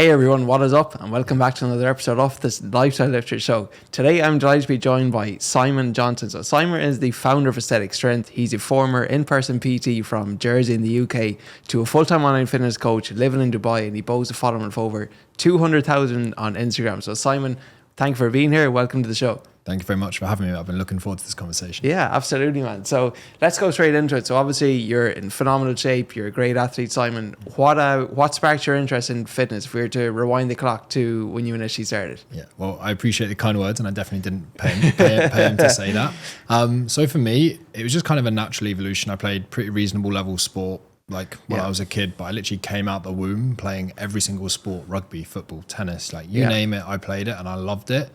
Hey everyone, what is up? And welcome back to another episode of this Lifestyle Lifter Show. Today I'm delighted to be joined by Simon Johnson. So Simon is the founder of Aesthetic Strength. He's a former in-person PT from Jersey in the UK to a full-time online fitness coach living in Dubai, and he boasts a following of over 200,000 on Instagram. So Simon, thank you for being here. Welcome to the show. Thank you very much for having me. I've been looking forward to this conversation. Yeah, absolutely, man. So let's go straight into it. So obviously you're in phenomenal shape. You're a great athlete, Simon. What sparked your interest in fitness? If we were to rewind the clock to when you initially started. Yeah, well, I appreciate the kind words, and I definitely didn't pay him to say that. So for me, it was just kind of a natural evolution. I played pretty reasonable level sport when I was a kid, but I literally came out the womb playing every single sport: rugby, football, tennis, you name it, I played it and I loved it.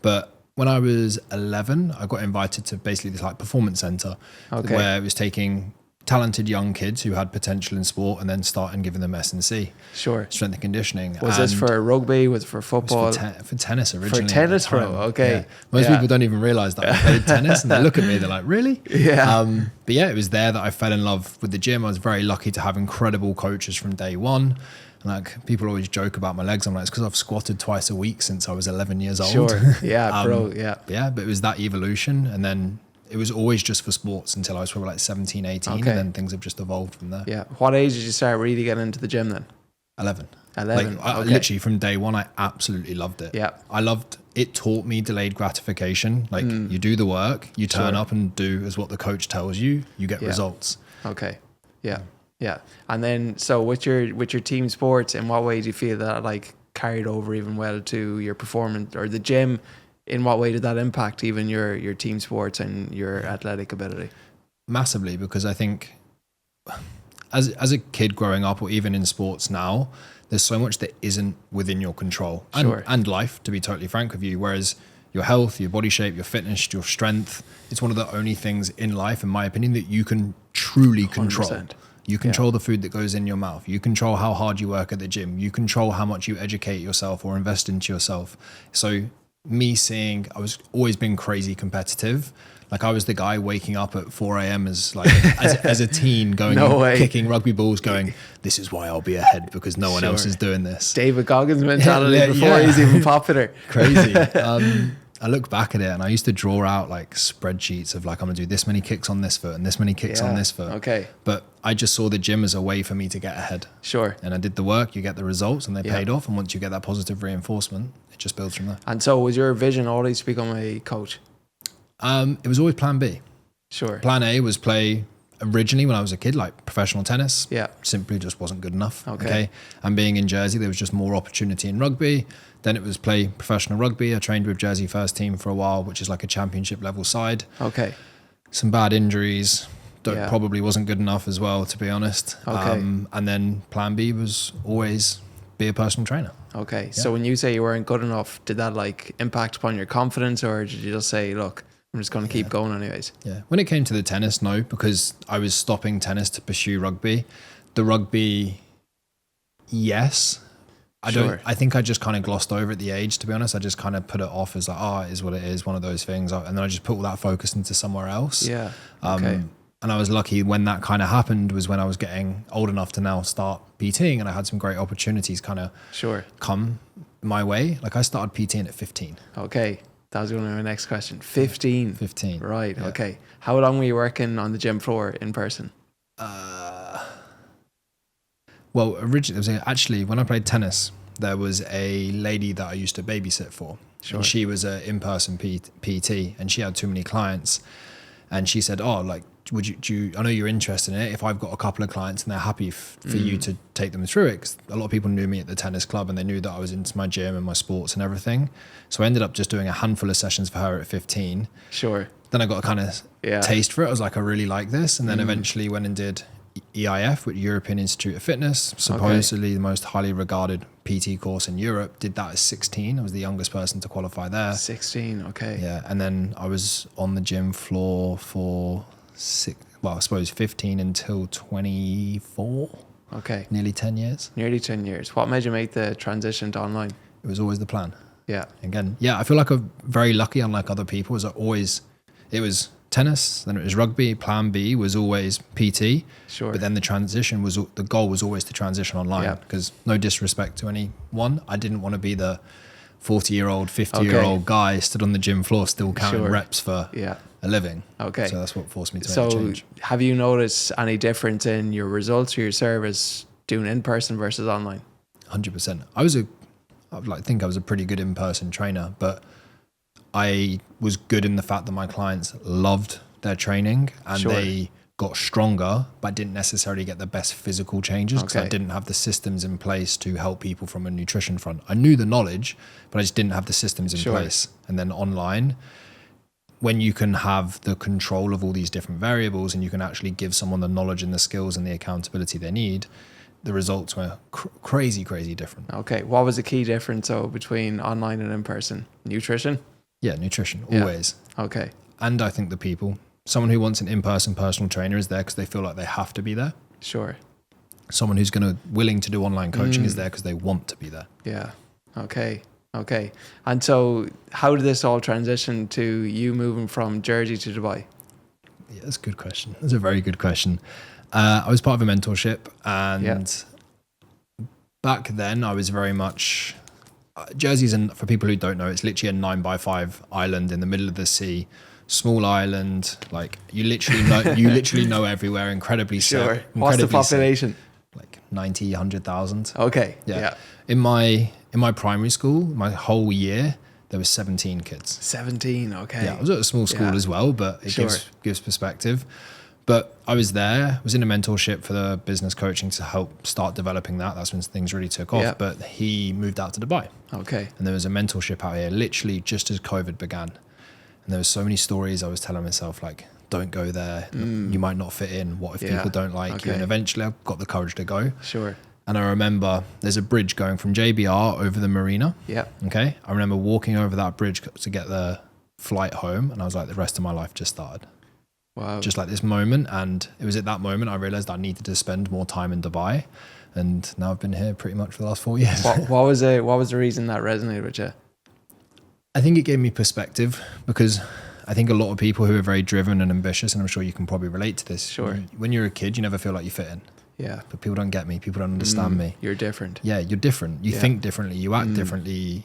But when I was 11, I got invited to basically this performance center where it was taking talented young kids who had potential in sport and then starting giving them S&C. Sure. Strength and conditioning. Was this for rugby? Was it for football? For tennis originally. For tennis, bro. Okay. Yeah. Most people don't even realize that I played tennis, and they look at me, they're like, really? Yeah. But yeah, it was there that I fell in love with the gym. I was very lucky to have incredible coaches from day one. People always joke about my legs. I'm like, it's because I've squatted twice a week since I was 11 years old. Sure. Yeah, bro. Yeah. Yeah, but it was that evolution. And then it was always just for sports until I was probably 17, 18. And then things have just evolved from there. Yeah. What age did you start really getting into the gym then? 11. Literally from day one, I absolutely loved it. Yeah. It taught me delayed gratification. You do the work, you turn up and do as what the coach tells you, you get results. Okay. Yeah. Yeah. And then, so with your team sports, in what way do you feel that carried over even well to your performance or the gym? In what way did that impact even your team sports and your athletic ability? Massively, because I think as a kid growing up, or even in sports now, there's so much that isn't within your control and life, to be totally frank with you. Whereas your health, your body shape, your fitness, your strength, it's one of the only things in life, in my opinion, that you can truly control. 100%. You control the food that goes in your mouth. You control how hard you work at the gym. You control how much you educate yourself or invest into yourself. So I was always been crazy competitive. I was the guy waking up at 4 a.m. as a teen going kicking rugby balls going, this is why I'll be ahead because no one else is doing this. David Goggins mentality before he's even popular. Crazy. I look back at it and I used to draw out spreadsheets of I'm going to do this many kicks on this foot and this many kicks on this foot. Okay. But I just saw the gym as a way for me to get ahead. Sure. And I did the work, you get the results, and they paid off. And once you get that positive reinforcement, it just builds from there. And so was your vision always to become a coach? It was always plan B. Sure. Plan A was play originally when I was a kid, professional tennis. Yeah. Simply just wasn't good enough. Okay. And being in Jersey, there was just more opportunity in rugby. Then it was play professional rugby. I trained with Jersey first team for a while, which is a championship level side. Okay. Some bad injuries. Probably wasn't good enough as well, to be honest. Okay. And then plan B was always be a personal trainer. Okay. Yeah. So when you say you weren't good enough, did that impact upon your confidence, or did you just say, look, I'm just going to keep going anyways? Yeah. When it came to the tennis, no, because I was stopping tennis to pursue rugby. The rugby, yes. I think I just kind of glossed over at the age, to be honest. I just kind of put it off as it is what it is, one of those things. And then I just put all that focus into somewhere else. Yeah. Okay. And I was lucky when that kind of happened was when I was getting old enough to now start PTing, and I had some great opportunities kind of come my way. I started PTing at 15. Okay. That was going to be my next question. 15. 15. Right. Yeah. Okay. How long were you working on the gym floor in person? Well, originally, actually, when I played tennis, there was a lady that I used to babysit for. Sure. And she was an in-person PT, and she had too many clients. And she said, would you, I know you're interested in it. If I've got a couple of clients and they're happy for you to take them through it, 'cause a lot of people knew me at the tennis club and they knew that I was into my gym and my sports and everything. So I ended up just doing a handful of sessions for her at 15. Sure. Then I got a kind of taste for it. I was like, I really like this. And then eventually went and did EIF, with European Institute of Fitness, supposedly the most highly regarded PT course in Europe. Did that at 16. I was the youngest person to qualify there. 16, okay. Yeah, and then I was on the gym floor for 15 until 24. Okay. Nearly 10 years. Nearly 10 years. What made you make the transition to online? It was always the plan. Yeah. Again, I feel like I'm very lucky, unlike other people, it was tennis, then it was rugby. Plan B was always PT. Sure. But then the goal was always to transition online, because no disrespect to anyone, I didn't want to be the 40-year-old, 50-year-old guy stood on the gym floor still counting reps for a living. Okay. So that's what forced me to make a change. So have you noticed any difference in your results or your service doing in-person versus online? 100%. I think I was a pretty good in-person trainer, but I was good in the fact that my clients loved their training and they got stronger, but didn't necessarily get the best physical changes because I didn't have the systems in place to help people from a nutrition front. I knew the knowledge, but I just didn't have the systems in place. And then online, when you can have the control of all these different variables and you can actually give someone the knowledge and the skills and the accountability they need, the results were crazy different. Okay. What was the key difference between online and in-person? Nutrition? Yeah, nutrition, always. Okay. And I think the people, someone who wants an in-person personal trainer is there because they feel like they have to be there. Sure. Someone who's willing to do online coaching is there because they want to be there. Yeah. Okay. And so how did this all transition to you moving from Jersey to Dubai? Yeah, that's a good question. That's a very good question. I was part of a mentorship, and back then I was very much... Jersey's, for people who don't know, it's literally a 9x5 island in the middle of the sea. Small island, like you literally know everywhere. Incredibly safe. What's the population? Like 90, 100,000. Okay. Yeah. In my primary school, my whole year, there was 17 kids. 17. Okay. Yeah, I was at a small school as well, but it gives perspective. But I was in a mentorship for the business coaching to help start developing that. That's when things really took off. Yeah. But he moved out to Dubai. Okay. And there was a mentorship out here, literally just as COVID began. And there were so many stories I was telling myself, like, don't go there. You might not fit in. What if people don't like you? And eventually I got the courage to go. Sure. And I remember there's a bridge going from JBR over the marina. Yeah. Okay. I remember walking over that bridge to get the flight home. And I was like, the rest of my life just started. Wow. Just like this moment. And it was at that moment I realized I needed to spend more time in Dubai. And now I've been here pretty much for the last 4 years. What was the reason that resonated with you? I think it gave me perspective, because I think a lot of people who are very driven and ambitious, and I'm sure you can probably relate to this. Sure. When you're a kid, you never feel like you fit in. Yeah. But people don't get me. People don't understand me. You're different. Yeah, you're different. You think differently. You act differently.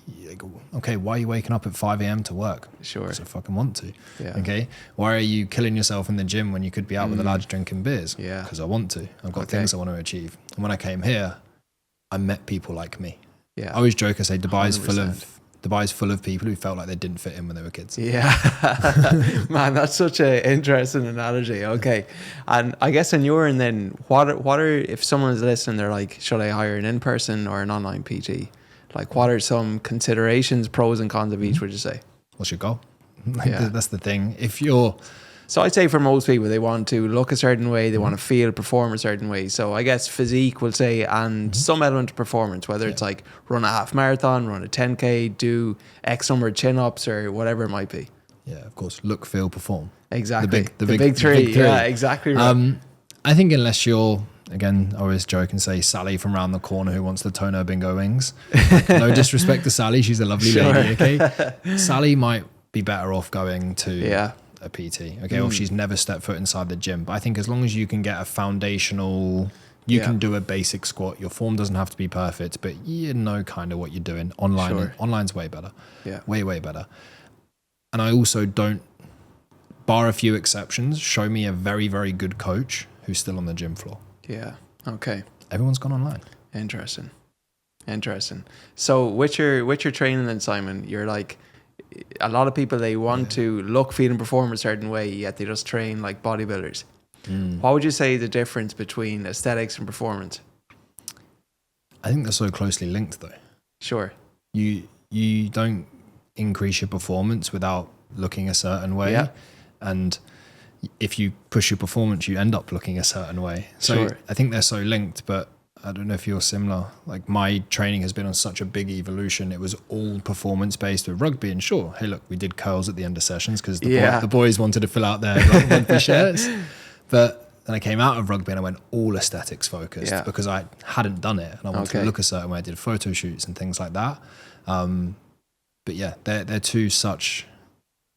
Okay, why are you waking up at 5 a.m. to work? Sure. Because I fucking want to. Yeah. Okay. Why are you killing yourself in the gym when you could be out with the lads drinking beers? Yeah. Because I want to. I've got things I want to achieve. And when I came here, I met people like me. Yeah. I always joke, I say Dubai's 100%. full of people who felt like they didn't fit in when they were kids. Yeah. Man, that's such an interesting analogy. Okay. And I guess in your end then, what are, if someone's listening, they're like, should I hire an in-person or an online PT? Like, what are some considerations, pros and cons of each, would you say? What's your goal? That's the thing. So I'd say for most people, they want to look a certain way, they want to perform a certain way. So I guess physique, we'll say, and some element of performance, whether it's like run a half marathon, run a 10K, do X number of chin-ups or whatever it might be. Yeah, of course. Look, feel, perform. Exactly. The big three. Yeah, exactly right. I think unless you're, again, I always joke and say Sally from round the corner who wants the toner bingo wings. No disrespect to Sally. She's a lovely lady, okay? Sally might be better off going to... a PT, okay, or she's never stepped foot inside the gym. But I think as long as you can get a foundational, you can do a basic squat. Your form doesn't have to be perfect, but you know kind of what you're doing. Online's way better. Yeah, way better. And I also don't, bar a few exceptions, show me a very, very good coach who's still on the gym floor. Yeah. Okay. Everyone's gone online. Interesting. So with your training then, Simon, you're like, a lot of people, they want to look, feel and perform a certain way, yet they just train like bodybuilders. What would you say the difference between aesthetics and performance? I think they're so closely linked though. Sure. You don't increase your performance without looking a certain way. Yeah. And if you push your performance, you end up looking a certain way. So I think they're so linked, but I don't know if you're similar. Like my training has been on such a big evolution. It was all performance based with rugby, and sure, hey look, we did curls at the end of sessions because the boys wanted to fill out their rugby shirts. But then I came out of rugby and I went all aesthetics focused because I hadn't done it and I wanted to look a certain way. I did photo shoots and things like that. But yeah, they're two such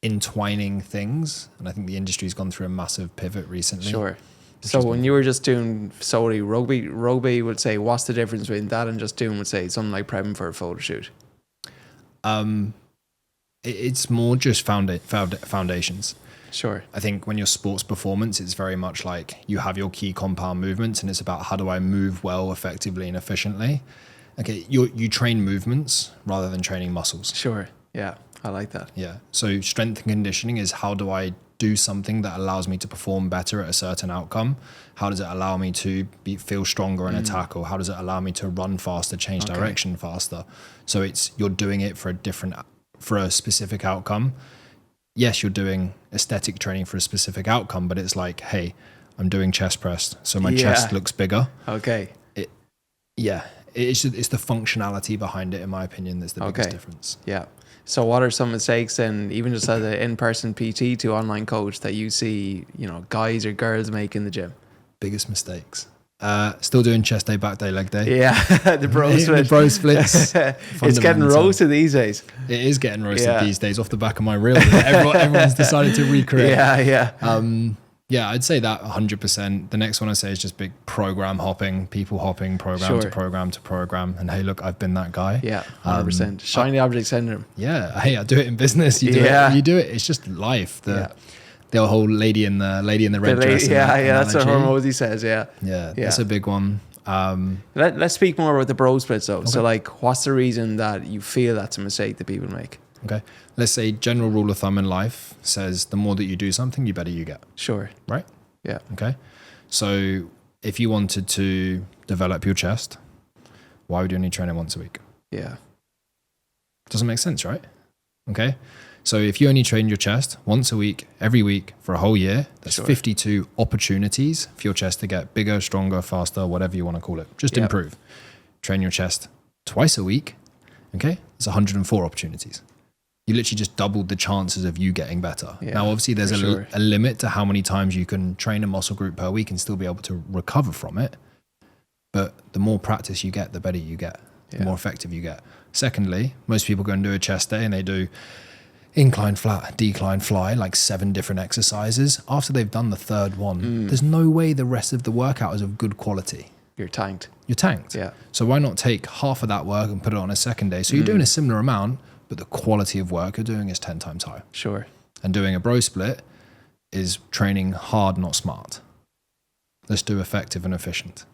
entwining things. And I think the industry's gone through a massive pivot recently. Sure. So when you were just doing solely rugby would say, what's the difference between that and just doing, would say, something like prepping for a photo shoot? It's more just foundations. Sure. I think when you're sports performance, it's very much like you have your key compound movements, and it's about how do I move well, effectively, and efficiently. Okay, you train movements rather than training muscles. Sure. Yeah, I like that. Yeah. So strength and conditioning is how do I do something that allows me to perform better at a certain outcome? How does it allow me to feel stronger in a tackle? How does it allow me to run faster, change direction faster? So you're doing it for a specific outcome. Yes, you're doing aesthetic training for a specific outcome, but it's like, hey, I'm doing chest press, so my chest looks bigger. Okay. It's the functionality behind it, in my opinion, that's the biggest difference. Yeah. So what are some mistakes then, even just as an in-person PT to online coach, that you see, guys or girls make in the gym? Biggest mistakes. Still doing chest day, back day, leg day. Yeah, the bro split. The bro splits. It's getting roasted these days. It is getting roasted these days off the back of my reel. Everyone's decided to recreate. Yeah, I'd say that 100%. The next one I say is just big program hopping, people hopping, program to program to program. And hey, look, I've been that guy. Yeah, 100%. Shiny object syndrome. Yeah, hey, I do it in business. You do it. It's just life. The whole lady in the red dress. That's what Hormozy says. Yeah, that's a big one. Let's speak more about the bro splits though. Okay. So like, what's the reason that you feel that's a mistake that people make? Okay. Let's say general rule of thumb in life says the more that you do something, the better you get. Sure. Right? Yeah. Okay. So if you wanted to develop your chest, why would you only train it once a week? Yeah. Doesn't make sense, right? Okay. So if you only train your chest once a week, every week for a whole year, that's 52 opportunities for your chest to get bigger, stronger, faster, whatever you want to call it. Just improve. Train your chest twice a week. Okay. It's 104 opportunities. You literally just doubled the chances of you getting better. Yeah, now, obviously, there's a limit to how many times you can train a muscle group per week and still be able to recover from it. But the more practice you get, the better you get, the more effective you get. Secondly, most people go and do a chest day and they do incline flat, decline fly, like 7 different exercises. After they've done the third one, there's no way the rest of the workout is of good quality. You're tanked. Yeah. So why not take half of that work and put it on a second day? So you're doing a similar amount, but the quality of work you're doing is 10 times higher. Sure. And doing a bro split is training hard, not smart. Let's do effective and efficient.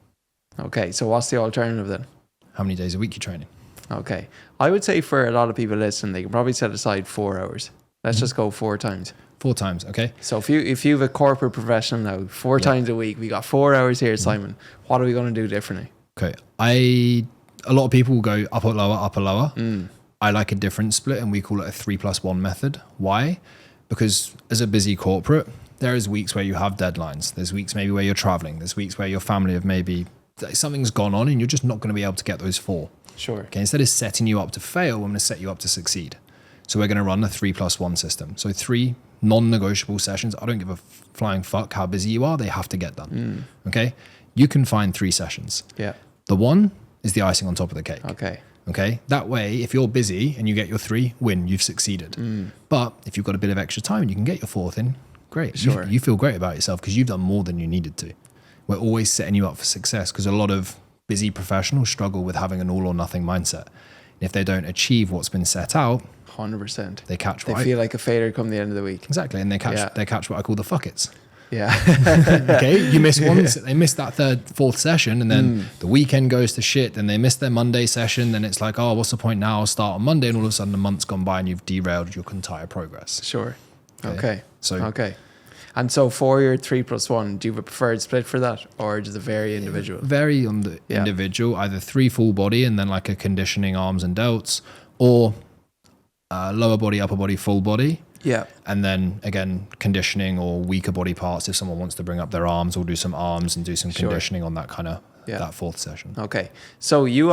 Okay, so what's the alternative then? How many days a week you're training? Okay. I would say for a lot of people listening, they can probably set aside 4 hours. Let's just go 4 times. 4 times, okay. So if you have a corporate professional now, 4 times a week, we got 4 hours here, Simon. What are we going to do differently? Okay. A lot of people will go upper, lower. I like a different split, and we call it a 3+1 method. Why? Because as a busy corporate, there is weeks where you have deadlines. There's weeks maybe where you're traveling. There's weeks where your family have maybe something's gone on and you're just not going to be able to get those 4. Sure. Okay. Instead of setting you up to fail, I'm going to set you up to succeed. So we're going to run a 3+1 system. So 3 non-negotiable sessions. I don't give a flying fuck how busy you are. They have to get done. Okay. You can find 3 sessions. Yeah. The one is the icing on top of the cake. Okay. That way, if you're busy and you get your 3, win, you've succeeded. But if you've got a bit of extra time and you can get your 4th in, great. Sure. You feel great about yourself because you've done more than you needed to. We're always setting you up for success because a lot of busy professionals struggle with having an all or nothing mindset. And if they don't achieve what's been set out, 100%. They catch They feel like a failure come the end of the week. Exactly. And they catch what I call the fuckets. Yeah. Okay. You miss one, they miss that 3rd, 4th session, and then the weekend goes to shit, and they miss their Monday session. Then it's like, oh, what's the point now? I'll start on Monday, and all of a sudden a month's gone by and you've derailed your entire progress. Sure. Okay. And so for your 3+1, do you have a preferred split for that, or does it vary individual? Vary on the individual, either 3 full body and then like a conditioning arms and delts, or lower body, upper body, full body. Yeah. And then again, conditioning or weaker body parts if someone wants to bring up their arms, or do some arms and do some conditioning on that kind of that 4th session. Okay. So you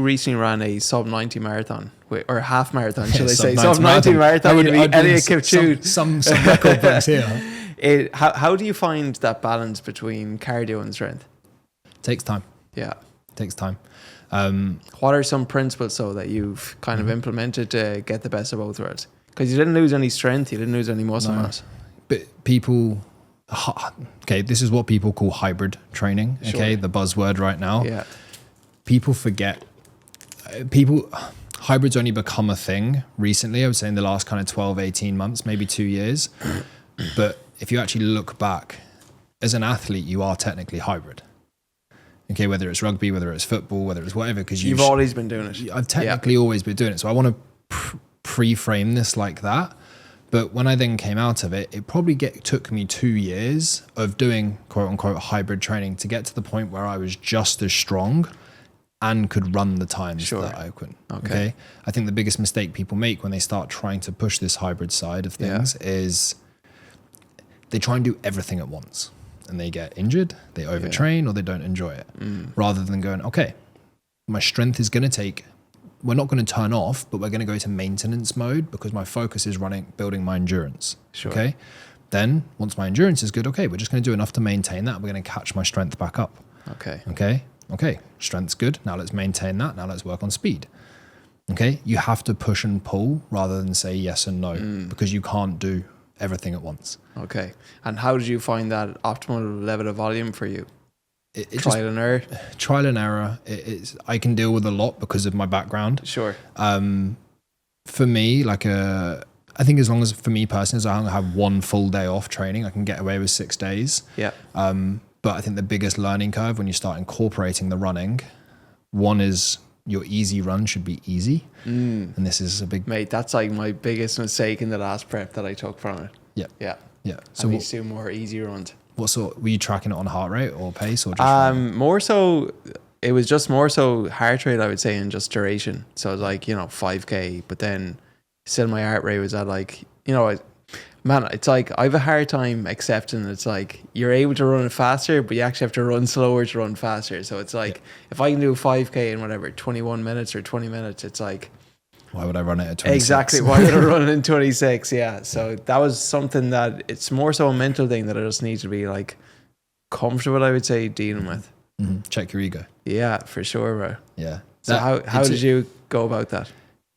recently ran a sub 90 marathon, or half marathon, should I say? Sub 90 marathon. Elliot Kipchoge. Some record books here. How do you find that balance between cardio and strength? Takes time. Yeah. Takes time. What are some principles that you've kind of implemented to get the best of both worlds? Because you didn't lose any strength, you didn't lose any muscle mass. But this is what people call hybrid training. Okay, the buzzword right now. Yeah. People forget. Hybrids only become a thing recently. I would say in the last kind of 12, 18 months, maybe 2 years. But if you actually look back, as an athlete, you are technically hybrid. Okay, whether it's rugby, whether it's football, whether it's whatever, because you've always been doing it. I've technically always been doing it. So I want to pre-frame this like that. But when I then came out of it, it probably took me 2 years of doing quote unquote hybrid training to get to the point where I was just as strong and could run the times that I could. Okay. I think the biggest mistake people make when they start trying to push this hybrid side of things is they try and do everything at once and they get injured, they overtrain, or they don't enjoy it. Rather than going, okay, my strength is going to we're not going to turn off, but we're going to go to maintenance mode because my focus is building my endurance. Okay. Then once my endurance is good, okay, we're just going to do enough to maintain that. We're going to catch my strength back up. Okay. Strength's good. Now let's maintain that. Now let's work on speed. Okay. You have to push and pull rather than say yes and no because you can't do everything at once. Okay. And how did you find that optimal level of volume for you? Trial and error. Trial and error. I can deal with a lot because of my background. Sure. For me, I think as long as for me personally, as I have one full day off training, I can get away with 6 days. Yeah. But I think the biggest learning curve when you start incorporating the running, one is your easy run should be easy. And this is a big... Mate, that's like my biggest mistake in the last prep that I took from it. Yeah. So we do more easy runs. What sort, were you tracking it on heart rate or pace or just more so, it was just more so heart rate, I would say, and just duration. So it was like, 5K, but then still my heart rate was at like, it's like I have a hard time accepting it's like you're able to run it faster, but you actually have to run slower to run faster. So it's like if I can do 5K in whatever 21 minutes or 20 minutes, it's like, why would I run it at 26? Exactly. Why would I run it in 26? Yeah. So that was something that it's more so a mental thing that I just need to be like comfortable, I would say, dealing with. Check your ego. Yeah, for sure, bro. Yeah. So how did you go about that?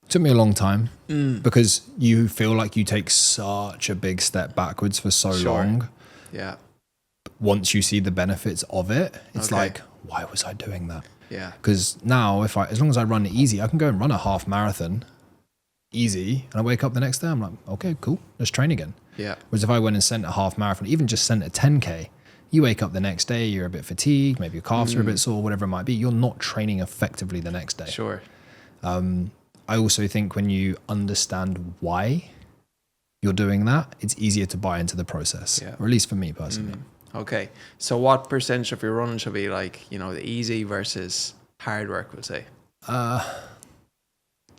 It took me a long time because you feel like you take such a big step backwards for so long. Yeah. Once you see the benefits of it, it's like, why was I doing that? Yeah. Because now as long as I run it easy, I can go and run a half marathon easy and I wake up the next day, I'm like, okay, cool, let's train again. Yeah. Whereas if I went and sent a half marathon, even just sent a 10K, you wake up the next day, you're a bit fatigued, maybe your calves are a bit sore, whatever it might be, you're not training effectively the next day. Sure. I also think when you understand why you're doing that, it's easier to buy into the process, or at least for me personally. Okay. So what percentage of your running should be like, the easy versus hard work, we'll say?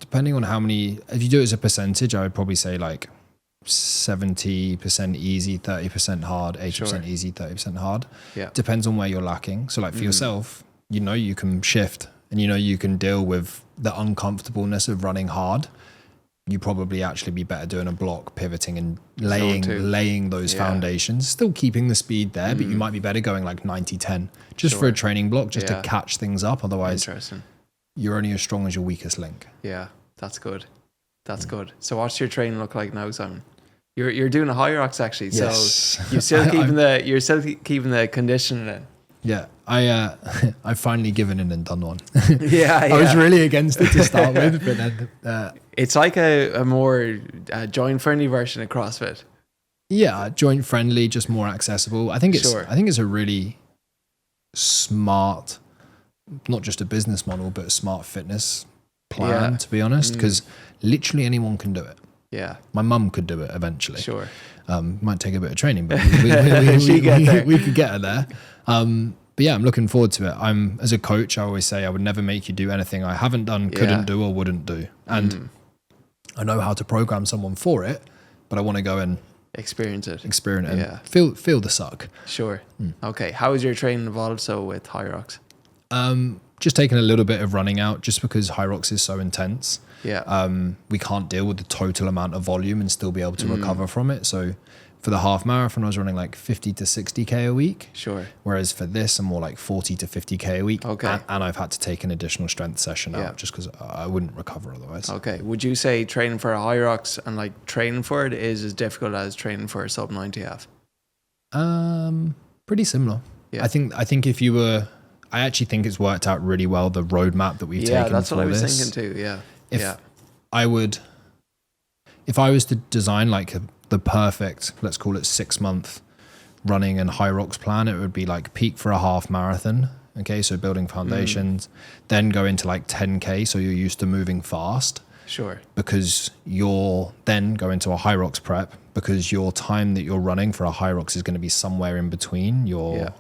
Depending on how many, if you do it as a percentage, I would probably say like 70% easy, 30% hard, 80% easy, 30% hard. Yeah. Depends on where you're lacking. So like for yourself, you can shift and you can deal with the uncomfortableness of running hard. You probably actually be better doing a block, pivoting and laying those foundations, still keeping the speed there, but you might be better going like 90-10 just for a training block, just to catch things up. Otherwise, you're only as strong as your weakest link. Yeah, that's good. That's good. So what's your training look like now, Simon? You're doing a high rocks actually, so you're still keeping the conditioning in. Yeah, I've finally given in and done one. I was really against it to start with, but then it's like a more joint friendly version of CrossFit. Yeah, joint friendly, just more accessible. I think it's a really smart, not just a business model, but a smart fitness plan. To be honest, because literally anyone can do it. Yeah, my mum could do it eventually. Sure, might take a bit of training, but we could get her there. But yeah, I'm looking forward to it. As a coach, I always say I would never make you do anything I haven't done, couldn't do, or wouldn't do. And I know how to program someone for it, but I want to go and experience it and feel the suck. Sure. Okay. How has your training evolved so with High Rocks? just taking a little bit of running out just because high rocks is so intense. Yeah. We can't deal with the total amount of volume and still be able to recover from it. So for the half marathon, I was running like 50 to 60K a week. Sure. Whereas for this, I'm more like 40 to 50K a week. Okay. And I've had to take an additional strength session out just because I wouldn't recover otherwise. Okay. Would you say training for a high rocks and like training for it is as difficult as training for a sub 90 half? Pretty similar. Yeah. I think if you were, I actually think it's worked out really well, the roadmap that we've taken for this. Yeah, that's what I was thinking too. Yeah. If I was to design like the perfect, let's call it 6 month running and high rocks plan, it would be like peak for a half marathon. Okay. So building foundations, then go into like 10K. So you're used to moving fast. Sure. Because you're then go into a high rocks prep because your time that you're running for a high rocks is going to be somewhere in between your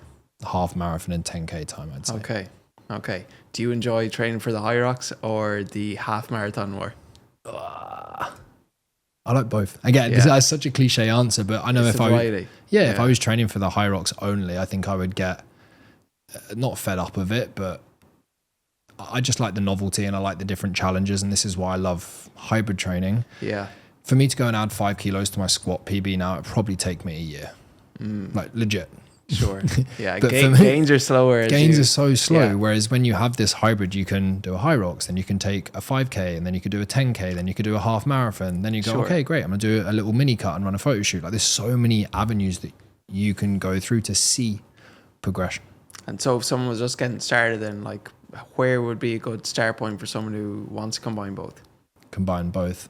half marathon and 10K time, I'd say. Okay. Do you enjoy training for the high rocks or the half marathon more? I like both. Again, that's such a cliche answer, but I know if I was training for the high rocks only, I think I would get not fed up of it, but I just like the novelty and I like the different challenges, and this is why I love hybrid training. Yeah. For me to go and add 5 kilos to my squat PB now, it'd probably take me a year. Like legit. Sure. Yeah. Gains are slower. Gains are so slow. Whereas when you have this hybrid, you can do a high rocks, then you can take a 5K, and then you could do a 10K, then you could do a half marathon. Then you go, okay, great. I'm going to do a little mini cut and run a photo shoot. Like there's so many avenues that you can go through to see progression. And so if someone was just getting started, then like where would be a good start point for someone who wants to combine both? Combine both.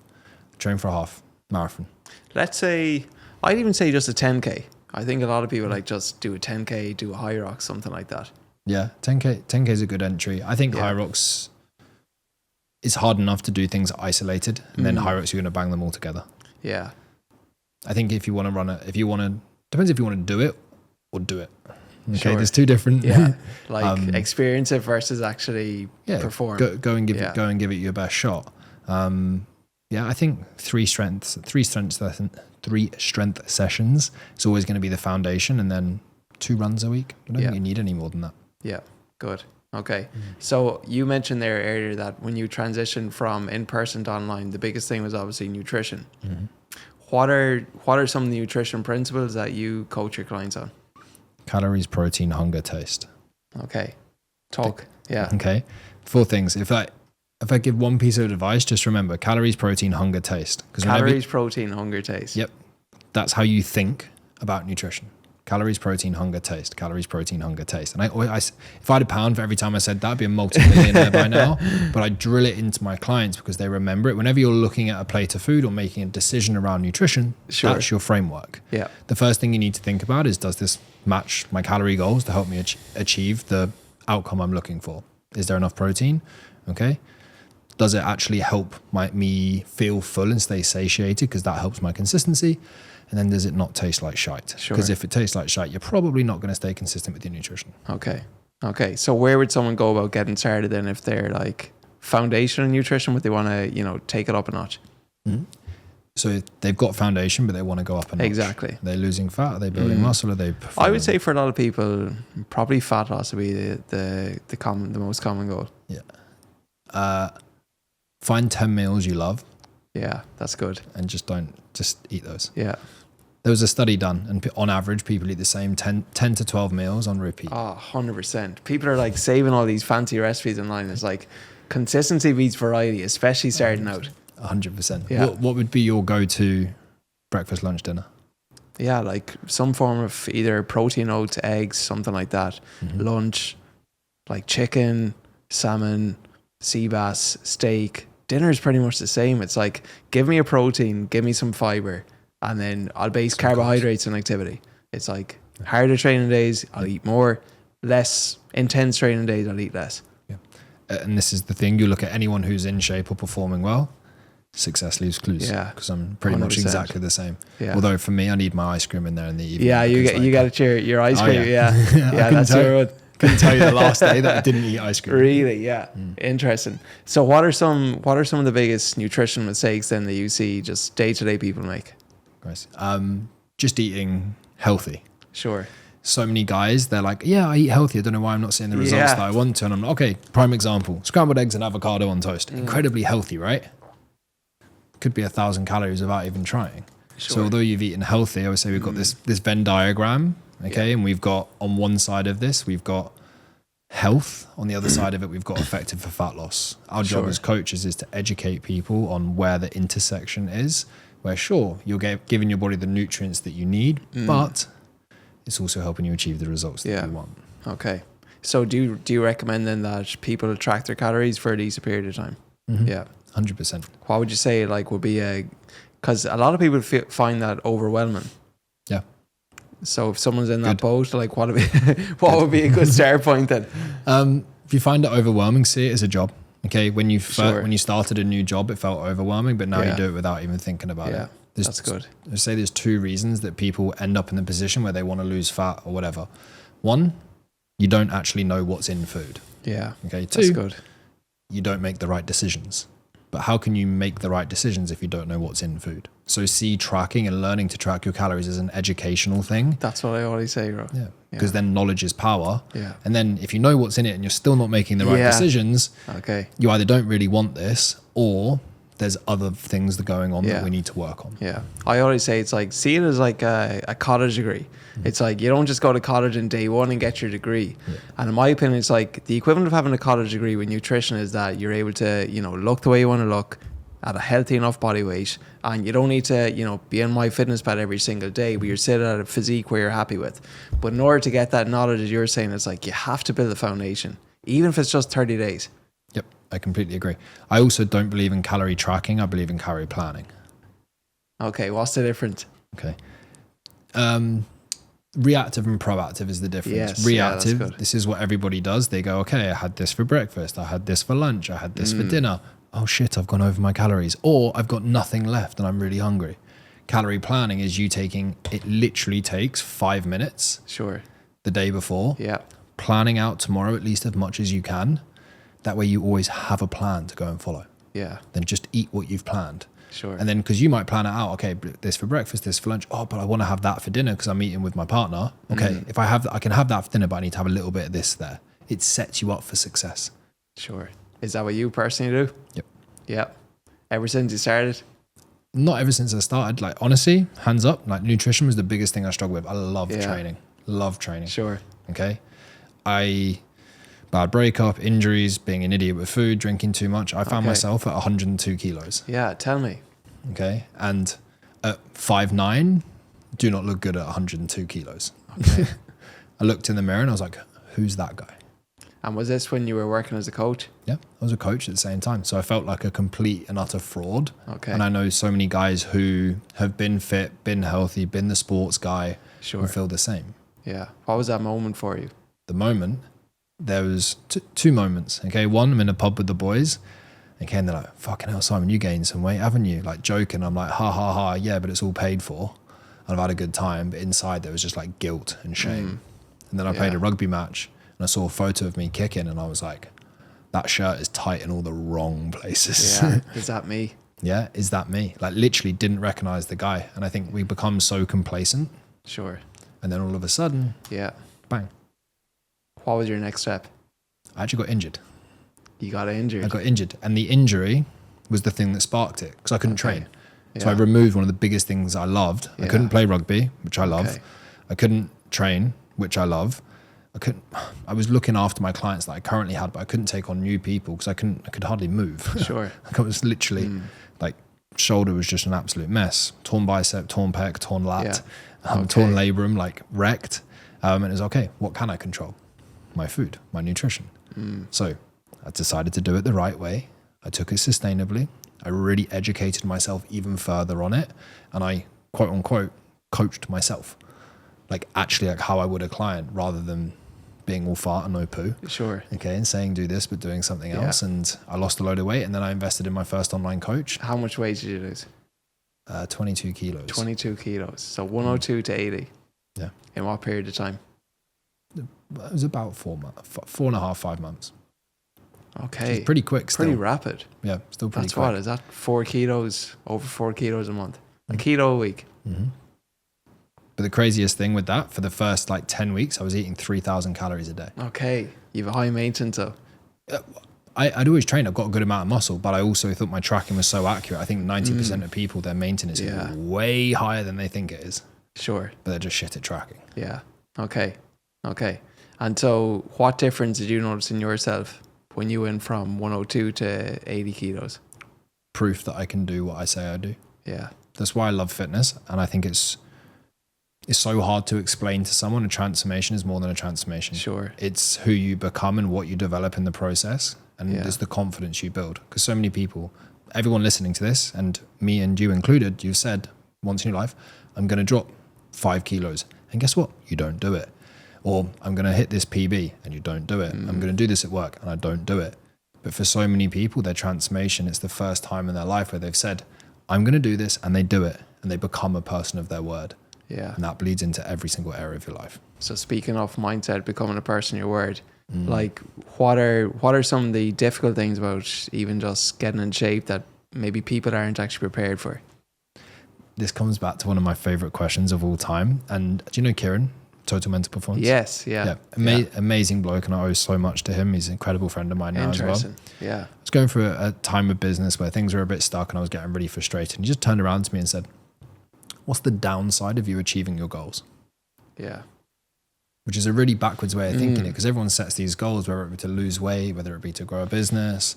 Train for a half marathon. Let's say, I'd even say just a 10K. I think a lot of people like just do a 10K, do a high rocks, something like that. Yeah, 10K is a good entry. I think high rocks, it's hard enough to do things isolated, and then high rocks, you're going to bang them all together. Yeah. I think if you want to depends if you want to do it or do it. Okay, there's two different. Yeah, like experience it versus actually perform. Go and give it your best shot. I think three strength sessions is always going to be the foundation, and then 2 runs a week. I don't think you need any more than that. Yeah, good. Okay. So you mentioned there earlier that when you transitioned from in-person to online, the biggest thing was obviously nutrition. What are some of the nutrition principles that you coach your clients on? Calories, protein, hunger, taste. Okay. Talk. Yeah. Okay. 4 things. If I give one piece of advice, just remember calories, protein, hunger, taste. Calories, protein, hunger, taste. Yep. That's how you think about nutrition. Calories, protein, hunger, taste. Calories, protein, hunger, taste. And if I had a pound for every time I said that, I'd be a multi-millionaire by now. But I drill it into my clients because they remember it. Whenever you're looking at a plate of food or making a decision around nutrition, that's your framework. Yeah. The first thing you need to think about is, does this match my calorie goals to help me achieve the outcome I'm looking for? Is there enough protein? Okay. Does it actually help me feel full and stay satiated? Because that helps my consistency. And then does it not taste like shite? Because if it tastes like shite, you're probably not going to stay consistent with your nutrition. Okay. So where would someone go about getting started then if they're like foundational nutrition, but they want to, take it up a notch? So they've got foundation, but they want to go up a notch. Exactly. Are they losing fat? Are they building muscle? Are they performing? I would say for a lot of people, probably fat loss would be the most common goal. Yeah. Find 10 meals you love. Yeah, that's good. And just eat those. Yeah. There was a study done, and on average, people eat the same 10 to 12 meals on repeat. 100%. People are like saving all these fancy recipes online. It's like consistency beats variety, especially starting out. 100%. Yeah. What would be your go-to breakfast, lunch, dinner? Yeah, like some form of either protein oats, eggs, something like that. Lunch, like chicken, salmon, sea bass, steak. Dinner is pretty much the same. It's like, give me a protein, give me some fiber, and then I'll base carbohydrates on activity. It's like harder training days, I'll eat more. Less intense training days, I'll eat less. Yeah. And this is the thing, you look at anyone who's in shape or performing well, success leaves clues. Yeah. Because I'm pretty 100%. Much exactly the same. Yeah. Although for me, I need my ice cream in there in the evening. Yeah, you get your ice cream. Yeah. That's your couldn't tell you the last day that I didn't eat ice cream. Really? Yeah. Interesting. So what are some of the biggest nutrition mistakes then that you see just day-to-day people make? Just eating healthy. Sure. so many guys, they're like, yeah, I eat healthy. I don't know why I'm not seeing the results that I want to. And I'm like, okay, prime example, scrambled eggs and avocado on toast. Incredibly healthy, right? Could be 1,000 calories without even trying. Sure. So although you've eaten healthy, I would say we've got this Venn diagram, okay? And we've got on one side of this, we've got health. On the other side of it, we've got effective for fat loss. Our job as coaches is to educate people on where the intersection is, where sure, you're giving your body the nutrients that you need, but it's also helping you achieve the results that you want. Okay. So do you recommend then that people track their calories for a decent period of time? Yeah. 100%. What would you say would be because a lot of people find that overwhelming. Yeah. So if someone's in that boat, what would be a good start point then? If you find it overwhelming, see it as a job. Okay. When you started a new job, it felt overwhelming, but now you do it without even thinking about it. That's good. I say there's 2 reasons that people end up in the position where they want to lose fat or whatever. 1, you don't actually know what's in food. Yeah. Okay. 2, that's good. You don't make the right decisions. But how can you make the right decisions if you don't know what's in food? So see tracking and learning to track your calories as an educational thing. That's what I always say, bro. Yeah. Because then knowledge is power. Yeah. And then if you know what's in it and you're still not making the right decisions, you either don't really want this or there's other things that are going on that we need to work on. Yeah. I always say it's see it as a college degree. It's you don't just go to college in day 1 and get your degree. Yeah. And in my opinion, it's the equivalent of having a college degree with nutrition is that you're able to, look the way you want to look at a healthy enough body weight. And you don't need to, be on MyFitnessPal every single day, but you're sitting at a physique where you're happy with. But in order to get that knowledge, as you're saying, it's you have to build a foundation, even if it's just 30 days. Yep. I completely agree. I also don't believe in calorie tracking. I believe in calorie planning. Okay. What's the difference? Okay. Reactive and proactive is the difference. Yes, reactive, this is what everybody does. They go, okay, I had this for breakfast. I had this for lunch. I had this for dinner. Oh shit, I've gone over my calories. Or I've got nothing left and I'm really hungry. Calorie planning is it literally takes 5 minutes. Sure. The day before. Yeah. Planning out tomorrow at least as much as you can. That way you always have a plan to go and follow. Yeah. Then just eat what you've planned. Sure. And then because you might plan it out, okay, this for breakfast, this for lunch. Oh, but I want to have that for dinner because I'm eating with my partner. Okay, if I have that, I can have that for dinner, but I need to have a little bit of this there. It sets you up for success. Sure. Is that what you personally do? Yep. Yeah. Ever since you started? Not ever since I started. Honestly, hands up, nutrition was the biggest thing I struggled with. I love training. Love training. Sure. Okay. Bad breakup, injuries, being an idiot with food, drinking too much. I found myself at 102 kilos. Yeah, tell me. Okay. And at 5'9", do not look good at 102 kilos. Okay. I looked in the mirror and I was like, who's that guy? And was this when you were working as a coach? Yeah, I was a coach at the same time. So I felt like a complete and utter fraud. Okay. And I know so many guys who have been fit, been healthy, been the sports guy, who feel the same. Yeah. What was that moment for you? The moment, there was 2 moments. Okay. One, I'm in a pub with the boys. Okay, and they're like, fucking hell, Simon, you gained some weight, haven't you? Joking. I'm like, ha, ha, ha. Yeah, but it's all paid for. And I've had a good time. But inside there was just guilt and shame. And then I played a rugby match and I saw a photo of me kicking and I was like, that shirt is tight in all the wrong places. Yeah. Is that me? Yeah. Is that me? Literally didn't recognize the guy. And I think we become so complacent. Sure. And then all of a sudden, bang. What was your next step? I actually got injured. You got injured? I got injured. And the injury was the thing that sparked it because I couldn't train. Yeah. So I removed one of the biggest things I loved. I couldn't play rugby, which I love. I couldn't train, which I love. I was looking after my clients that I currently had, but I couldn't take on new people because I could hardly move. Sure. I was literally shoulder was just an absolute mess. Torn bicep, torn pec, torn lat, torn labrum, wrecked. And it was okay. What can I control? My food, my nutrition. So I decided to do it the right way. I took it sustainably. I really educated myself even further on it. And I, quote unquote, coached myself. Actually how I would a client rather than being all fart and no poo. Sure. Okay. And saying do this, but doing something else. And I lost a load of weight and then I invested in my first online coach. How much weight did you lose? 22 kilos. 22 kilos. So 102 to 80. Yeah. In what period of time? It was about 4.5, 5 months. Okay. It's pretty quick still. Pretty rapid. Yeah, still pretty That's quick. What, is that 4 kilos, over 4 kilos a month? A kilo a week? Mm-hmm. But the craziest thing with that, for the first like 10 weeks, I was eating 3,000 calories a day. Okay. You have a high maintenance though. I'd always trained. I've got a good amount of muscle, but I also thought my tracking was so accurate. I think 90% of people, their maintenance is way higher than they think it is. Sure. But they're just shit at tracking. Yeah. Okay. And so what difference did you notice in yourself when you went from 102 to 80 kilos? Proof that I can do what I say I do. Yeah. That's why I love fitness. And I think it's so hard to explain to someone. A transformation is more than a transformation. Sure. It's who you become and what you develop in the process. And it's the confidence you build. Because so many people, everyone listening to this, and me and you included, you've said once in your life, I'm going to drop 5 kilos. And guess what? You don't do it. Or I'm going to hit this PB and you don't do it. I'm going to do this at work and I don't do it. But for so many people, their transformation, it's the first time in their life where they've said, I'm going to do this, and they do it. And they become a person of their word. Yeah. And that bleeds into every single area of your life. So speaking of mindset, becoming a person of your word, like what are some of the difficult things about even just getting in shape that maybe people aren't actually prepared for? This comes back to one of my favorite questions of all time. And do you know Kieran, Total Mental Performance? Yes. Yeah. Amazing bloke. And I owe so much to him. He's an incredible friend of mine now as well. Yeah. I was going through a time of business where things were a bit stuck and I was getting really frustrated. And he just turned around to me and said, what's the downside of you achieving your goals? Yeah. Which is a really backwards way of thinking it, because everyone sets these goals, whether it be to lose weight, whether it be to grow a business.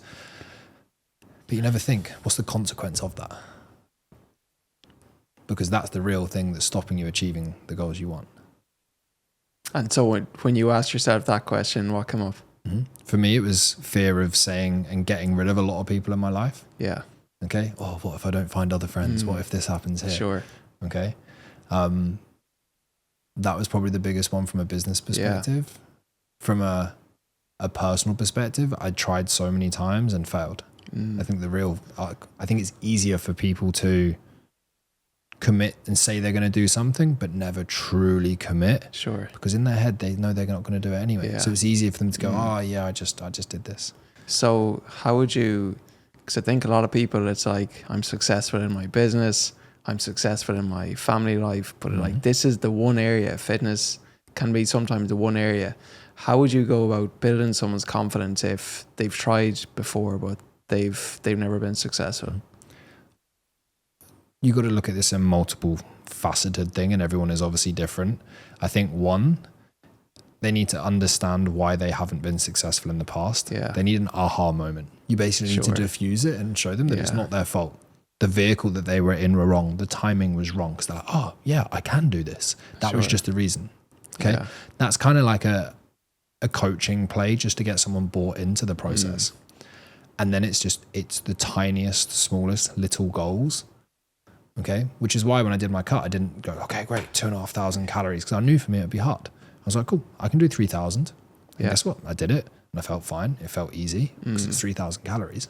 But you never think, what's the consequence of that? Because that's the real thing that's stopping you achieving the goals you want. And so when you asked yourself that question, what came up? For me, it was fear of saying and getting rid of a lot of people in my life. Yeah. Okay. Oh, what if I don't find other friends? What if this happens here? Sure. Okay. That was probably the biggest one from a business perspective. Yeah. From a personal perspective, I tried so many times and failed. I think I think it's easier for people to commit and say they're going to do something, but never truly commit. Sure. Because in their head, they know they're not going to do it anyway. Yeah. So it's easier for them to go, oh yeah, I just did this. So how would you, because I think a lot of people, it's like, I'm successful in my business, I'm successful in my family life, but like this is the one area. Fitness can be sometimes the one area. How would you go about building someone's confidence if they've tried before but they've never been successful? You got to look at this in multiple faceted thing, and everyone is obviously different. I think one, they need to understand why they haven't been successful in the past. Yeah. They need an aha moment. You basically need to diffuse it and show them that it's not their fault. The vehicle that they were in were wrong. The timing was wrong. Because they're like, oh, yeah, I can do this. That was just the reason. Okay. Yeah. That's kind of like a coaching play just to get someone bought into the process. And then it's the tiniest, smallest little goals. Okay. Which is why when I did my cut, I didn't go, okay, great, 2,500 calories. Because I knew for me it'd be hard. I was like, cool, I can do 3,000. And guess what? I did it. And I felt fine. It felt easy because it's 3,000 calories.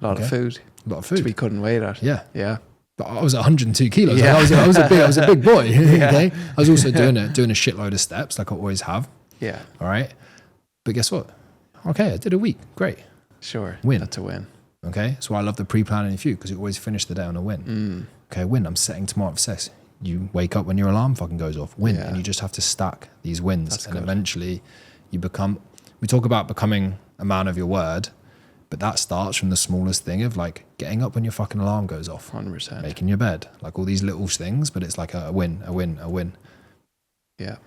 A lot of food. A lot of food. Which we couldn't weigh that. Yeah. Yeah. But I was 102 kilos. Yeah. Like I was a big boy. Okay. I was also doing a shitload of steps like I always have. Yeah. All right. But guess what? Okay, I did a week. Great. Sure. Win. That's a win. Okay. So I love the pre-planning of you because you always finish the day on a win. Okay, win. I'm setting tomorrow for success. You wake up when your alarm fucking goes off. Win. And you just have to stack these wins. That's good. Eventually you become, we talk about becoming a man of your word, but that starts from the smallest thing of like getting up when your fucking alarm goes off. 100%. Making your bed. Like all these little things, but it's like a win, a win, a win. Yeah.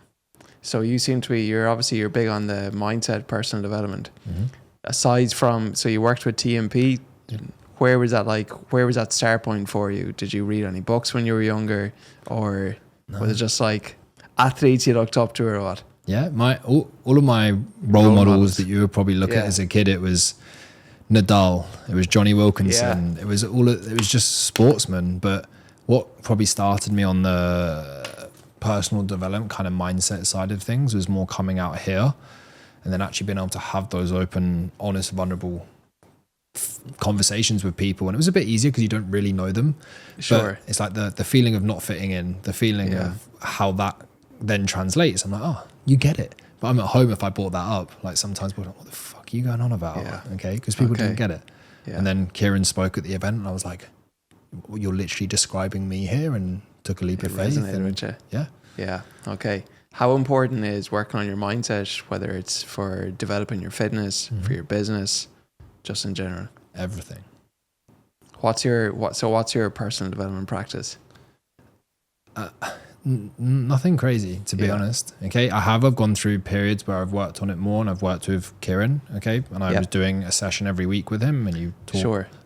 So you seem to be, you're big on the mindset, personal development. Aside from, so you worked with TMP, where was that start point for you? Did you read any books when you were younger, or was it just like athletes you looked up to, or what? Yeah, all of my role models that you would probably look at as a kid, it was Nadal, it was Johnny Wilkinson, it was just sportsmen. But what probably started me on the personal development kind of mindset side of things was more coming out here and then actually being able to have those open, honest, vulnerable conversations with people. And it was a bit easier because you don't really know them. Sure. But it's like the feeling of not fitting in, the feeling of how that then translates. I'm like, oh, you get it. But I'm at home if I brought that up. Like sometimes people are like, what the fuck are you going on about? Yeah. Okay. Because people didn't get it. Yeah. And then Kieran spoke at the event and I was like, you're literally describing me here, and took a leap of faith. Resonated with you. Yeah. Yeah. Okay. How important is working on your mindset, whether it's for developing your fitness, for your business, just in general? Everything. What's your personal development practice? Nothing crazy, to be honest. Okay, I've gone through periods where I've worked on it more, and I've worked with Kieran. Okay, and I was doing a session every week with him, and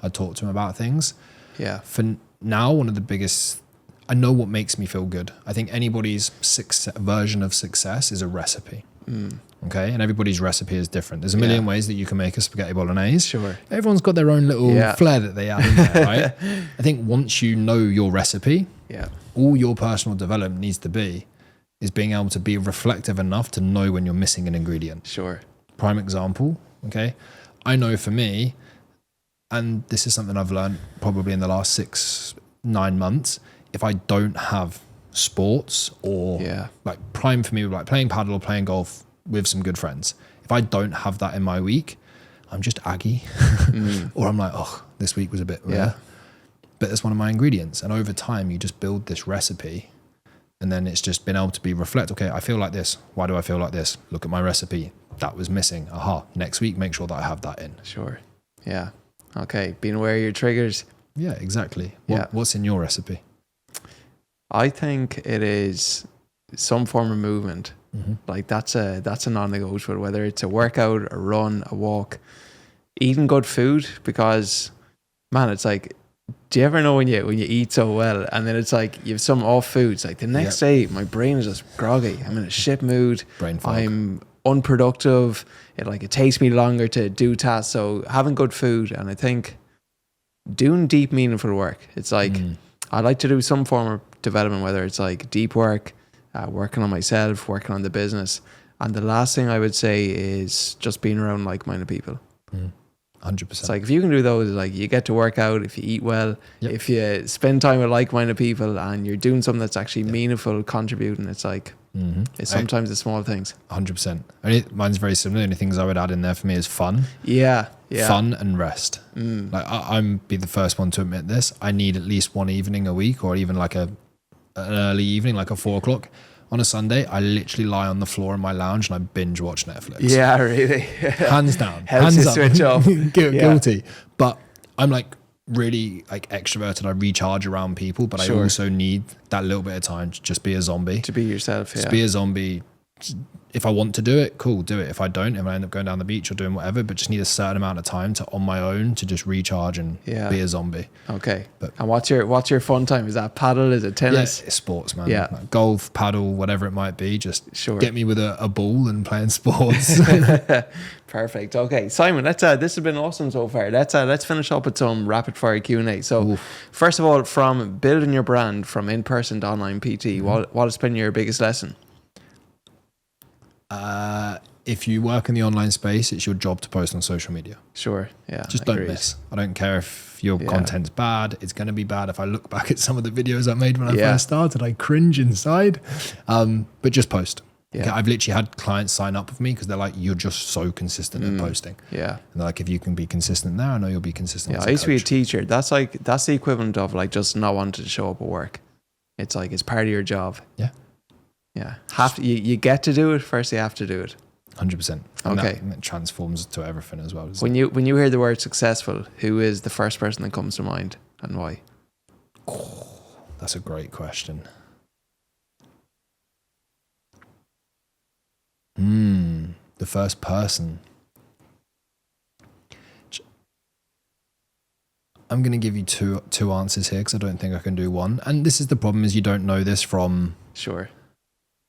I talked to him about things. Yeah. For now, one of the biggest, I know what makes me feel good. I think anybody's version of success is a recipe. Okay, and everybody's recipe is different. There's a million ways that you can make a spaghetti bolognese. Sure. Everyone's got their own little flair that they add in there, right? I think once you know your recipe, all your personal development needs to be is being able to be reflective enough to know when you're missing an ingredient. Sure. Prime example, okay? I know for me, and this is something I've learned probably in the last 6-9 months, if I don't have sports or like prime for me, like playing paddle or playing golf with some good friends, if I don't have that in my week, I'm just aggy or I'm like, oh, this week was a bit but it's one of my ingredients. And over time you just build this recipe, and then it's just been able to be reflect, okay, I feel like this, why do I feel like this? Look at my recipe, that was missing, next week make sure that I have that in. Sure. Yeah. Okay, being aware of your triggers. Yeah, exactly. What's in your recipe? I think it is some form of movement. Like that's a non-negotiable, whether it's a workout, a run, a walk, eating good food, because man, it's like, do you ever know when you eat so well and then it's like you have some off foods, like the next day my brain is just groggy, I'm in a shit mood, brain fog. I'm unproductive, it takes me longer to do tasks. So having good food, and I think doing deep meaningful work, it's like I like to do some form of development, whether it's like deep work, working on myself, working on the business. And the last thing I would say is just being around like-minded people. 100%. It's like if you can do those, like you get to work out, if you eat well, if you spend time with like-minded people and you're doing something that's actually meaningful, contributing, it's like it's sometimes the small things. 100%. Mine's very similar. The only things I would add in there for me is fun. Fun and rest. Like I'm be the first one to admit this. I need at least one evening a week, or even like an early evening, like a 4 o'clock. On a Sunday, I literally lie on the floor in my lounge and I binge watch Netflix. Yeah, really. Hands down. Helps hands you up. switch off. Guilty. But I'm like really like extroverted. I recharge around people, but I also need that little bit of time to just be a zombie. To be yourself, Just be a zombie. If I want to do it, cool, do it. If I don't, if I end up going down the beach or doing whatever, but just need a certain amount of time to on my own to just recharge and be a zombie. Okay. And what's your fun time? Is that paddle? Is it tennis? Yeah, it's sports, man. Yeah. Like golf, paddle, whatever it might be. Just get me with a ball and playing sports. Perfect. Okay, Simon, this has been awesome so far. Let's finish up with some rapid fire Q&A. So first of all, from building your brand from in-person to online PT, what has been your biggest lesson? If you work in the online space, it's your job to post on social media. Sure. Yeah. Just don't miss. I don't care if your content's bad. It's going to be bad. If I look back at some of the videos I made when I first started, I cringe inside. But just post. Yeah. Okay, I've literally had clients sign up with me because they're like, you're just so consistent at posting. Yeah. And they're like, if you can be consistent there, I know you'll be consistent. Yeah. I used to be a teacher. That's the equivalent of like just not wanting to show up at work. It's like, it's part of your job. Yeah. Yeah. You get to do it first. You have to do it. 100%. Okay. That transforms to everything as well. When you hear the word successful, who is the first person that comes to mind and why? Oh, that's a great question. The first person. I'm going to give you two answers here because I don't think I can do one. And this is the problem, is you don't know this from... Sure.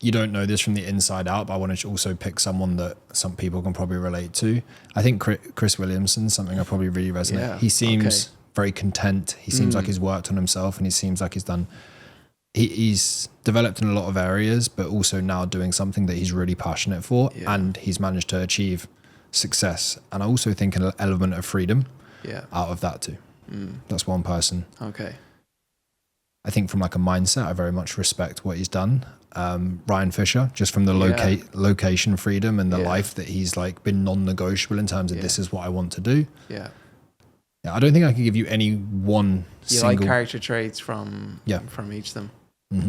You don't know this from the inside out, but I want to also pick someone that some people can probably relate to. I think Chris Williamson, something I probably really resonate. Yeah, he seems very content. He seems like he's worked on himself, and he seems like he's developed in a lot of areas, but also now doing something that he's really passionate for, and he's managed to achieve success. And I also think an element of freedom out of that too. That's one person. Okay. I think from like a mindset, I very much respect what he's done. Ryan Fisher, just from the location freedom and the life that he's like been non-negotiable in terms of this is what I want to do. Yeah, I don't think I can give you any one. You like character traits from each of them.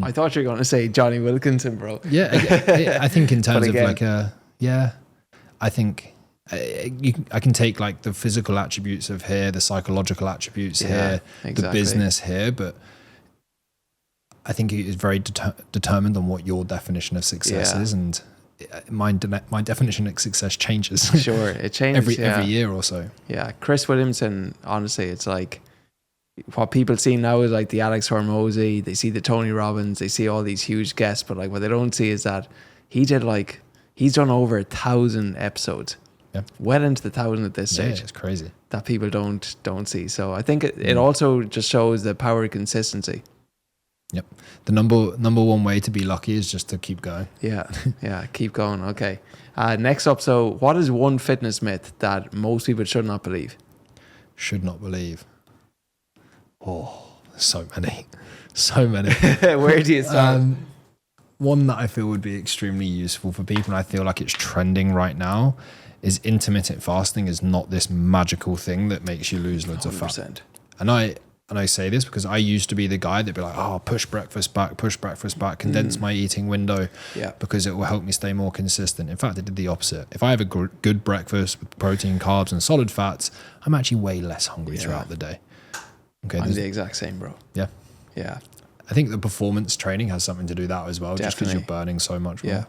I thought you were going to say Johnny Wilkinson, bro. Yeah, I think in terms of like I think I can take like the physical attributes of here, the psychological attributes here, the business here, but I think it is very determined on what your definition of success is, and my definition of success changes. Sure, it changes every year or so. Yeah, Chris Williamson, honestly, it's like what people see now is like the Alex Hormozy, they see the Tony Robbins, they see all these huge guests, but like what they don't see is that he's done over 1,000 episodes. Yeah. Well into the 1,000 at this stage. Yeah, it's crazy. That people don't see. So I think it also just shows the power of consistency. Yep. The number one way to be lucky is just to keep going. Yeah. Yeah. Keep going. Okay. Next up. So what is one fitness myth that most people should not believe? Should not believe. Oh, so many. Where do you start? One that I feel would be extremely useful for people, and I feel like it's trending right now, is intermittent fasting is not this magical thing that makes you lose loads 100%. Of fat. And I say this because I used to be the guy that'd be like, oh, push breakfast back, condense my eating window because it will help me stay more consistent. In fact, I did the opposite. If I have a good breakfast with protein, carbs, and solid fats, I'm actually way less hungry throughout the day. Okay, I'm the exact same, bro. Yeah. Yeah. I think the performance training has something to do with that as well, Definitely. Just because you're burning so much more. Yeah.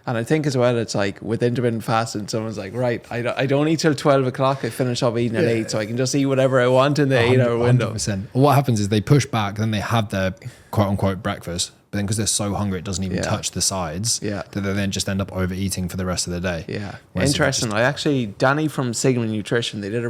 And I think as well, it's like with intermittent fasting, someone's like, right, I don't eat till 12 o'clock. I finish up eating at 8, so I can just eat whatever I want in the 8-hour window. 100%. Well, what happens is they push back, then they have their quote unquote breakfast, but then because they're so hungry, it doesn't even touch the sides, that they then just end up overeating for the rest of the day. Yeah. Interesting. Danny from Sigma Nutrition, they did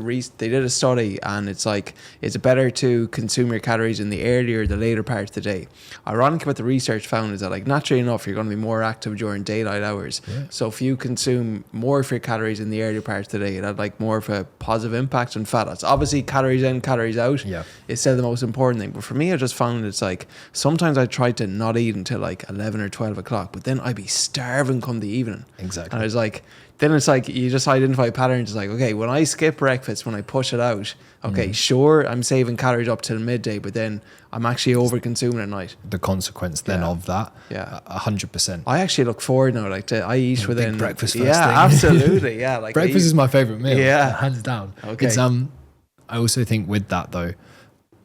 a study, and it's like, is it better to consume your calories in the earlier or the later part of the day? Ironically, what the research found is that, like, naturally enough, you're going to be more active during daylight hours. Yeah. So if you consume more of your calories in the earlier part of the day, it had like more of a positive impact on fat loss. Obviously, calories in, calories out is still the most important thing. But for me, I just found it's like, sometimes I tried to not eat until like 11 or 12 o'clock, but then I'd be starving come the evening. Exactly. And I was like, then it's like you just identify patterns. It's like, okay, when I skip breakfast, when I push it out, okay, sure, I'm saving calories up till midday, but then I'm actually over consuming at night. The consequence then of that, 100%. I actually look forward now, like I eat within big breakfast first thing. Absolutely, yeah. Like breakfast is my favorite meal. Yeah, hands down. Okay. It's I also think with that though,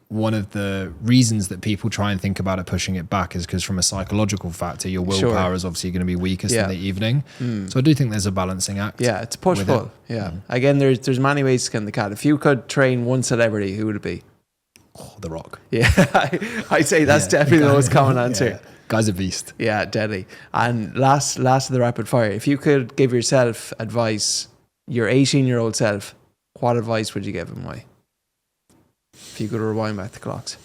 one of the reasons that people try and think about it pushing it back is because from a psychological factor, your willpower is obviously going to be weakest in the evening. So I do think there's a balancing act. Yeah, it's push-pull. Yeah. Again, there's many ways to skin the cat. If you could train one celebrity, who would it be? Oh, The Rock. Yeah, I'd say that's definitely the most common answer. Yeah. Guy's a beast. Yeah, deadly. And last of the rapid fire, if you could give yourself advice, your 18-year-old self, what advice would you give him? Why? If you could rewind back the clocks.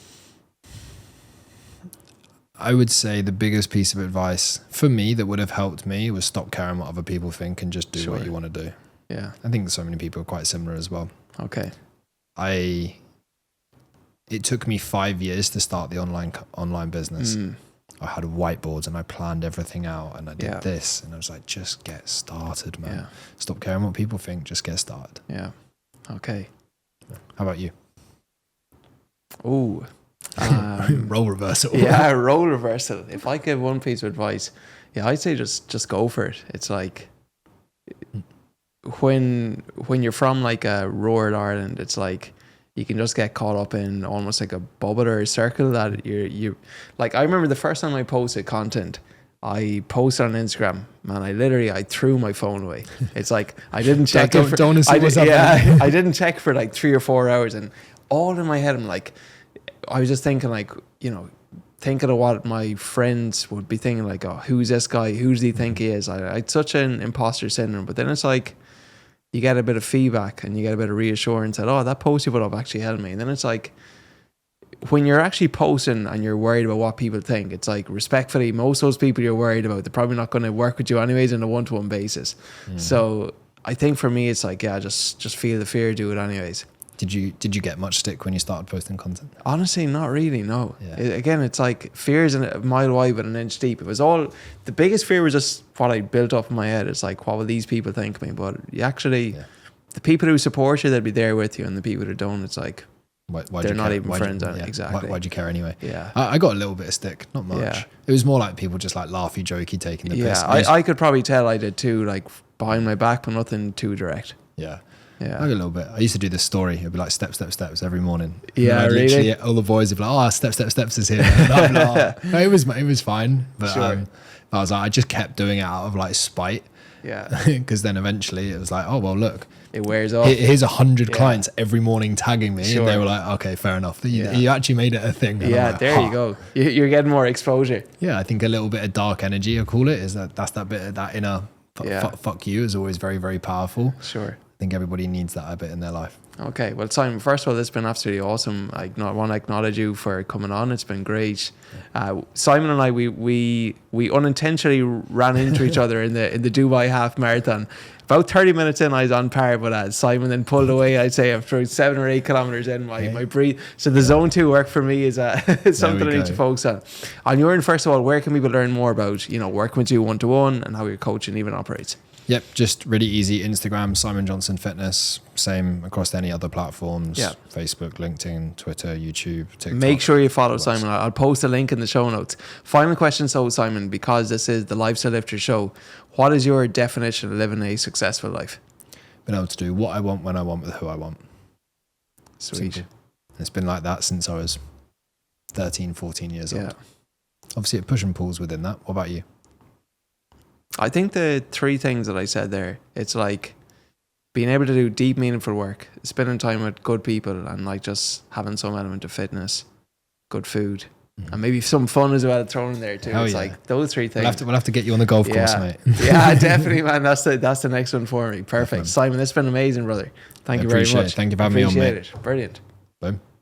I would say the biggest piece of advice for me that would have helped me was stop caring what other people think and just do what you want to do. Yeah. I think so many people are quite similar as well. Okay. It took me 5 years to start the online business. I had whiteboards and I planned everything out and I did this and I was like, just get started, man. Yeah. Stop caring what people think, just get started. Yeah. Okay. How about you? Oh, role reversal. Yeah, role reversal. If I give one piece of advice, I'd say just go for it. It's like when you're from like a rural Ireland, it's like you can just get caught up in almost like a bubble or a circle that you like. I remember the first time I posted content, I posted on Instagram, man, I threw my phone away. It's like I didn't check it for, I didn't check for like 3 or 4 hours, and all in my head I'm like, I was just thinking like, thinking of what my friends would be thinking, like, oh, who's this guy? Who does he think he is? I had such an imposter syndrome. But then it's like you get a bit of feedback and you get a bit of reassurance that, oh, that post you put up actually helped me. And then it's like when you're actually posting and you're worried about what people think, it's like respectfully, most of those people you're worried about, they're probably not going to work with you anyways on a one-to-one basis. So I think for me, it's like, just feel the fear, do it anyways. Did you get much stick when you started posting content? Honestly, not really, no. Yeah. Again, it's like fear is a mile wide but an inch deep. It was all, the biggest fear was just what I built up in my head. It's like, what will these people think of me? But you actually, the people who support you, they'll be there with you, and the people who don't, it's like, they're not even friends. Exactly. Why'd you care anyway? Yeah. I got a little bit of stick, not much. Yeah. It was more like people just like laughy, jokey, taking the piss. Yeah, I could probably tell I did too, like behind my back, but nothing too direct. Yeah. Yeah. I got a little bit. I used to do this story. It'd be like steps every morning. Yeah, really? Literally, all the boys would be like, "Oh, steps is here." And I'm like, oh. No, it was fine, but Sure. I was like, I just kept doing it out of like spite. Yeah. Because then eventually it was like, oh well, look, It wears off. Here's 100 clients every morning tagging me, Sure. and they were like, okay, fair enough. You actually made it a thing. And Yeah, I'm like, there you go. You're getting more exposure. Yeah, I think a little bit of dark energy, I call it, that's that bit of that inner fuck you is always very, very powerful. Sure. I think everybody needs that a bit in their life. Okay, well, Simon, first of all, it's been absolutely awesome. I want to acknowledge you for coming on. It's been great. Simon and I, we unintentionally ran into each other in the Dubai half marathon. About 30 minutes in, I was on par, but Simon then pulled away. I'd say after 7 or 8 kilometers in, my breathe. So the zone 2 work for me is something I need to focus on. On your end, first of all, where can people learn more about working with you one-to-one and how your coaching even operates? Yep, just really easy. Instagram, Simon Johnson Fitness. Same across any other platforms. Yeah. Facebook, LinkedIn, Twitter, YouTube, TikTok. Make sure you follow Simon. I'll post a link in the show notes. Final question, Simon, because this is the Lifestyle Lifter show, what is your definition of living a successful life? Being able to do what I want, when I want, with who I want. Sweet. Simple. It's been like that since I was 13, 14 years old. Obviously, it push and pulls within that. What about you? I think the 3 things that I said there, it's like being able to do deep, meaningful work, spending time with good people, and like just having some element of fitness, good food, and maybe some fun as well thrown in there too. It's like those 3 things. We'll have to get you on the golf course, mate. Yeah, definitely, man. That's the next one for me. Perfect. Simon, it's been amazing, brother. Thank you very much. Thank you for having me on, mate. Appreciate it. Brilliant. Boom.